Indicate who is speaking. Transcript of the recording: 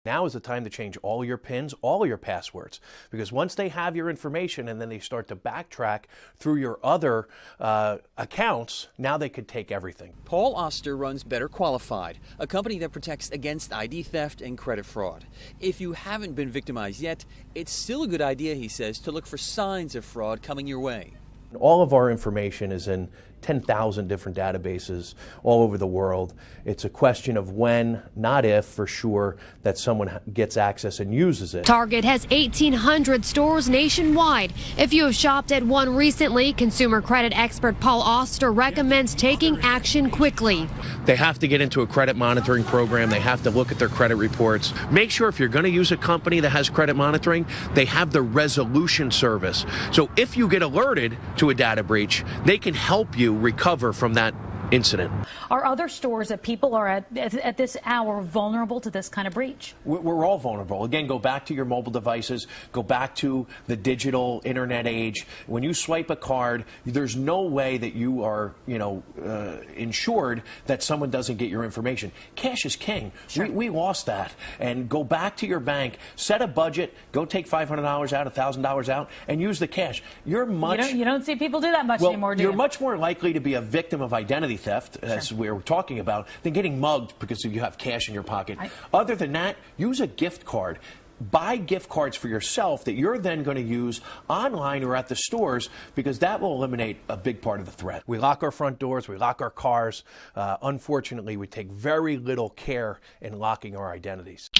Speaker 1: Now is the time to change all your PINs, all your passwords, because once they have your information and then they start to backtrack through your other accounts, now they could take everything.
Speaker 2: Paul Oster runs Better Qualified, a company that protects against ID theft and credit fraud. If you haven't been victimized yet, it's still a good idea, he says, to look for signs of fraud coming your way.
Speaker 1: All of our information is in 10,000 different databases all over the world. It's a question of when, not if, for sure, that someone gets access and uses it.
Speaker 3: Target has 1,800 stores nationwide. If you have shopped at one recently, consumer credit expert Paul Oster recommends taking action quickly.
Speaker 1: They have to get into a credit monitoring program. They have to look at their credit reports. Make sure if you're going to use a company that has credit monitoring, they have the resolution service. So if you get alerted to a data breach, they can help you recover from that incident.
Speaker 4: Are other stores that people are at this hour vulnerable to this kind of breach?
Speaker 1: We're all vulnerable. Again, go back to your mobile devices, go back to the digital internet age. When you swipe a card, there's no way that you are, insured that someone doesn't get your information. Cash is king.
Speaker 4: Sure.
Speaker 1: We lost that. And go back to your bank, set a budget, go take $500 out, $1,000 out, and use the cash. You
Speaker 4: don't see people do that much anymore, do you?
Speaker 1: You're much more likely to be a victim of identity theft, as we're talking about, than getting mugged because you have cash in your pocket. Other than that, use a gift card. Buy gift cards for yourself that you're then going to use online or at the stores, because that will eliminate a big part of the threat. We lock our front doors, we lock our cars. Unfortunately, we take very little care in locking our identities.